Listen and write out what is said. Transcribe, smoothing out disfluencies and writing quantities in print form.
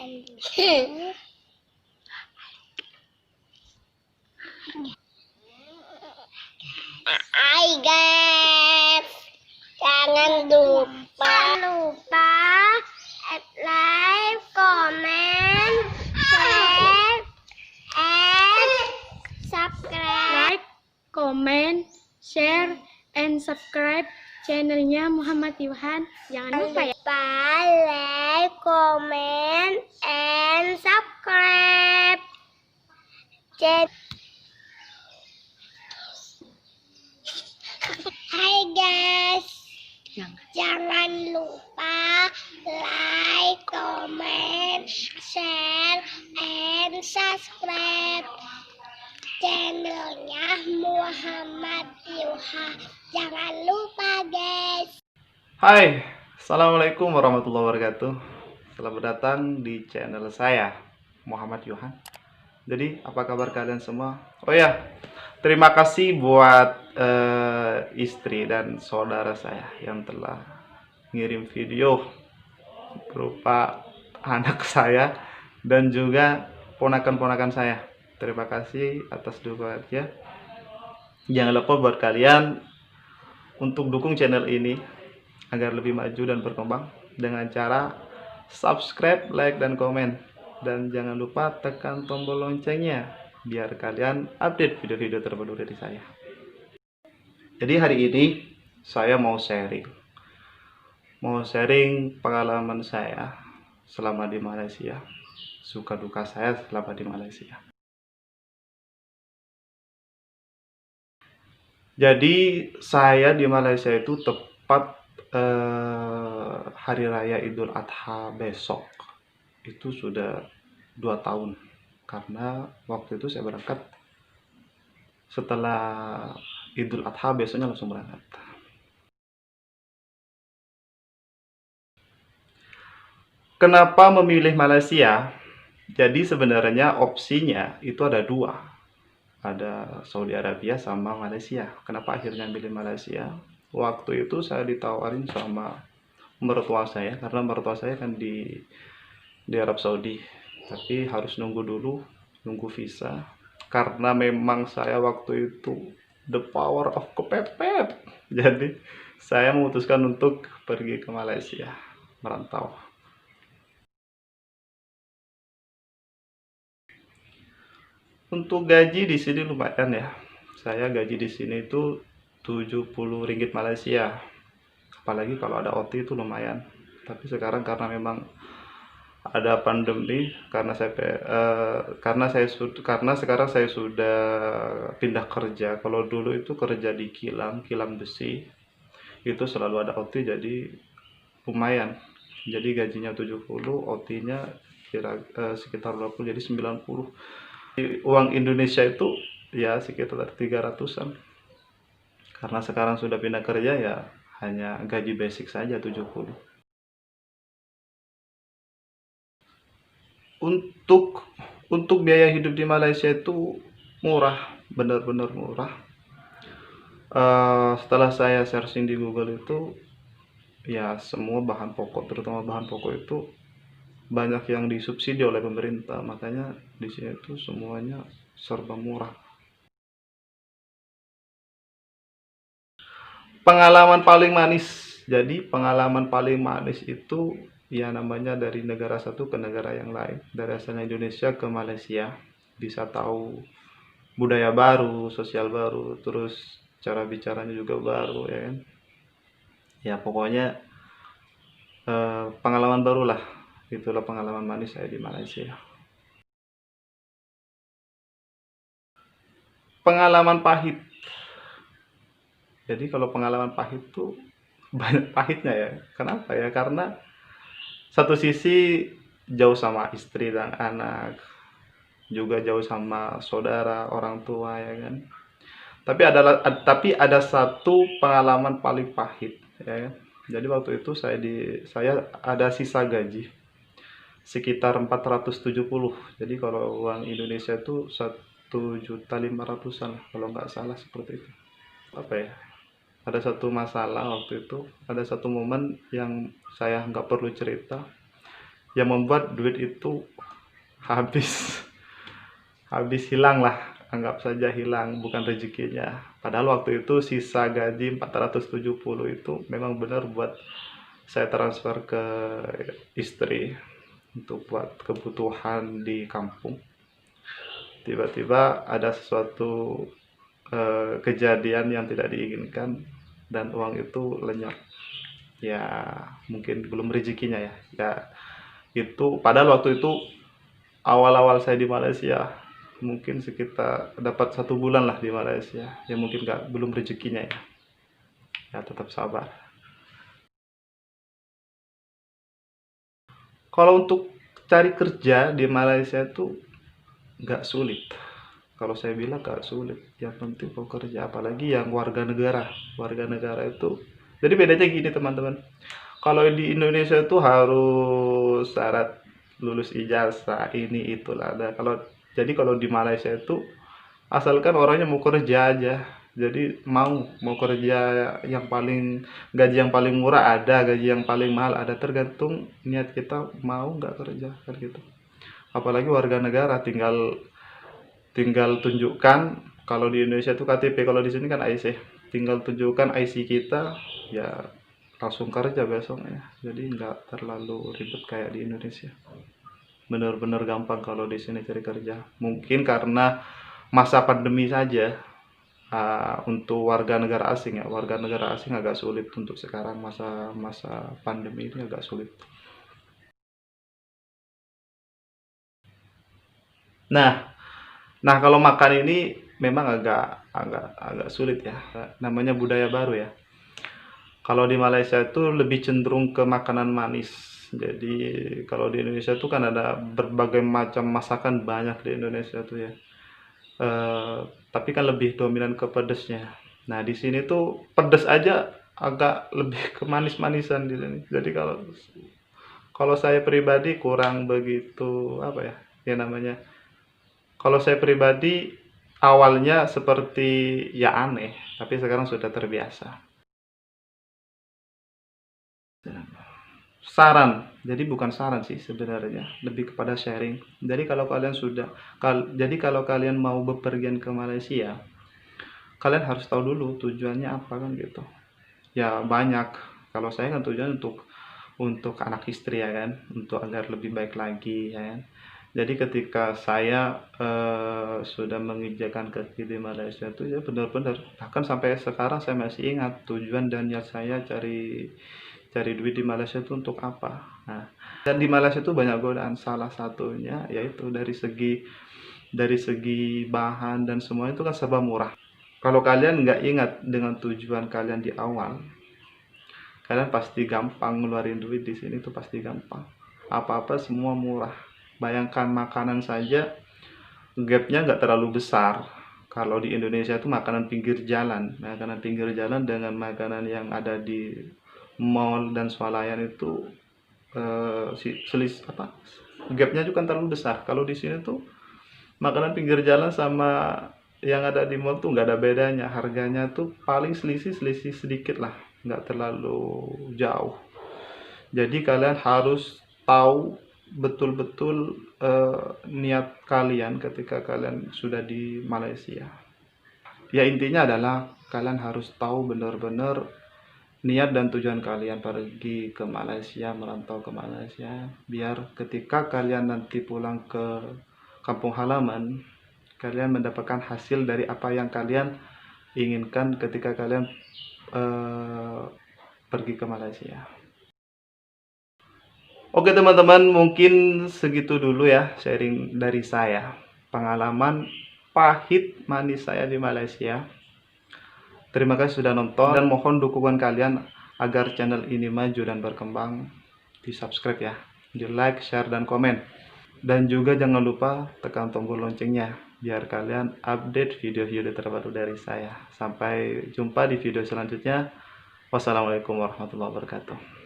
Hai guys, jangan lupa like, comment, share, and subscribe. Like, comment, share, and subscribe channelnya Muhammad Yuhan. Jangan lupa ya. Like, comment, and subscribe. Hai guys, jangan lupa like, comment, share, and subscribe channelnya Muhammad Yuhan. Jangan lupa guys. Hai, assalamualaikum warahmatullahi wabarakatuh. Selamat datang di channel saya Muhammad Yuhan. Jadi apa kabar kalian semua? Oh ya, terima kasih buat istri dan saudara saya yang telah ngirim video berupa anak saya dan juga ponakan-ponakan saya. Terima kasih atas dukungannya. Jangan lupa buat kalian untuk dukung channel ini agar lebih maju dan berkembang dengan cara subscribe, like, dan komen. Dan jangan lupa tekan tombol loncengnya biar kalian update video-video terbaru dari saya. Jadi hari ini saya mau sharing pengalaman saya selama di Malaysia, suka duka saya selama di Malaysia. Jadi saya di Malaysia itu tepat hari raya Idul Adha besok itu sudah 2 tahun, karena waktu itu saya berangkat setelah Idul Adha, besoknya langsung berangkat. Kenapa memilih Malaysia? Jadi sebenarnya opsinya itu ada 2, ada Saudi Arabia sama Malaysia. Kenapa akhirnya milih Malaysia? Waktu itu saya ditawarin sama mertua saya, karena mertua saya kan di Arab Saudi, tapi harus nunggu visa, karena memang saya waktu itu the power of kepepet. Jadi saya memutuskan untuk pergi ke Malaysia, merantau. Untuk gaji di sini lumayan ya. Saya gaji di sini itu 70 ringgit Malaysia. Apalagi kalau ada OT itu lumayan. Tapi sekarang karena memang ada pandemi, karena sekarang saya sudah pindah kerja. Kalau dulu itu kerja di kilang besi, itu selalu ada OT, jadi lumayan. Jadi gajinya 70, OT-nya sekitar 20, jadi 90. Uang Indonesia itu ya sekitar 300-an. Karena sekarang sudah pindah kerja ya hanya gaji basic saja 70. Untuk biaya hidup di Malaysia itu murah, benar-benar murah. Setelah saya searching di Google itu, ya semua bahan pokok, terutama bahan pokok itu banyak yang disubsidi oleh pemerintah, makanya di sini itu semuanya serba murah. Pengalaman paling manis. Jadi pengalaman paling manis itu ya namanya dari negara satu ke negara yang lain, dari asalnya Indonesia ke Malaysia, bisa tahu budaya baru, sosial baru, terus cara bicaranya juga baru, ya kan. Ya pokoknya pengalaman baru lah. Itulah pengalaman manis saya di Malaysia. Pengalaman pahit. Jadi kalau pengalaman pahit tuh banyak pahitnya ya. Kenapa ya? Karena satu sisi jauh sama istri dan anak, juga jauh sama saudara, orang tua, ya kan. Tapi ada satu pengalaman paling pahit, ya kan? Jadi waktu itu saya ada sisa gaji sekitar 470. Jadi kalau uang Indonesia itu 1.500.000-an kalau nggak salah, seperti itu. Apa ya? Ada satu masalah waktu itu, ada satu momen yang saya nggak perlu cerita. yang membuat duit itu habis hilang lah, anggap saja hilang, bukan rezekinya. Padahal waktu itu sisa gaji 470 itu memang benar buat saya transfer ke istri untuk buat kebutuhan di kampung. Tiba-tiba ada sesuatu kejadian yang tidak diinginkan dan uang itu lenyap. Ya mungkin belum rezekinya ya. Ya itu padahal waktu itu awal-awal saya di Malaysia mungkin sekitar dapat 1 bulan lah di Malaysia. Ya mungkin belum rezekinya ya. Ya tetap sabar. Kalau untuk cari kerja di Malaysia itu nggak sulit. Kalau saya bilang nggak sulit, yang penting kau kerja, apalagi yang warga negara. Warga negara itu, jadi bedanya gini teman-teman. Kalau di Indonesia itu harus syarat lulus ijazah ini itulah. Jadi kalau di Malaysia itu asalkan orangnya mau kerja aja. Jadi mau kerja yang paling gaji yang paling murah ada, gaji yang paling mahal ada, tergantung niat kita mau nggak kerja kan gitu. Apalagi warga negara tinggal tunjukkan, kalau di Indonesia itu KTP, kalau di sini kan IC, tinggal tunjukkan IC kita ya langsung kerja besoknya. Jadi nggak terlalu ribet kayak di Indonesia, bener-bener gampang kalau di sini cari kerja. Mungkin karena masa pandemi saja. Untuk warga negara asing agak sulit untuk sekarang, masa pandemi ini agak sulit. Nah, kalau makan ini memang agak sulit ya. Namanya budaya baru ya. Kalau di Malaysia itu lebih cenderung ke makanan manis. Jadi kalau di Indonesia itu kan ada berbagai macam masakan, banyak di Indonesia tuh ya. Tapi kan lebih dominan ke pedesnya. Nah, di sini tuh pedes aja agak lebih ke manis-manisan di sini. Jadi kalau saya pribadi kurang begitu apa ya? Ya namanya, kalau saya pribadi awalnya seperti ya aneh, tapi sekarang sudah terbiasa. Saran, jadi bukan saran sih sebenarnya, lebih kepada sharing. Jadi kalau kalian mau bepergian ke Malaysia, kalian harus tahu dulu tujuannya apa kan gitu. Ya banyak. Kalau saya kan tujuan untuk anak istri ya kan, untuk agar lebih baik lagi ya kan. Jadi ketika saya sudah menginjakan kaki di Malaysia itu ya benar-benar, bahkan sampai sekarang saya masih ingat tujuan dan niat saya cari duit di Malaysia itu untuk apa. Nah, dan di Malaysia itu banyak godaan, salah satunya yaitu dari segi bahan dan semua itu kan serba murah. Kalau kalian nggak ingat dengan tujuan kalian di awal, kalian pasti gampang ngeluarin duit di sini tuh, pasti gampang. Apa-apa semua murah. Bayangkan makanan saja gapnya nggak terlalu besar. Kalau di Indonesia itu makanan pinggir jalan dengan makanan yang ada di mall dan swalayan itu gapnya juga kan terlalu besar. Kalau di sini tuh makanan pinggir jalan sama yang ada di mall tuh nggak ada bedanya, harganya tuh paling selisih sedikit lah, nggak terlalu jauh. Jadi kalian harus tahu betul-betul niat kalian ketika kalian sudah di Malaysia. Ya intinya adalah kalian harus tahu benar-benar niat dan tujuan kalian pergi ke Malaysia, merantau ke Malaysia, biar ketika kalian nanti pulang ke kampung halaman, kalian mendapatkan hasil dari apa yang kalian inginkan ketika kalian pergi ke Malaysia. Oke teman-teman, mungkin segitu dulu ya sharing dari saya, pengalaman pahit manis saya di Malaysia. Terima kasih sudah nonton dan mohon dukungan kalian agar channel ini maju dan berkembang. Di subscribe ya, di like, share, dan komen. Dan juga jangan lupa tekan tombol loncengnya biar kalian update video-video terbaru dari saya. Sampai jumpa di video selanjutnya. Wassalamualaikum warahmatullahi wabarakatuh.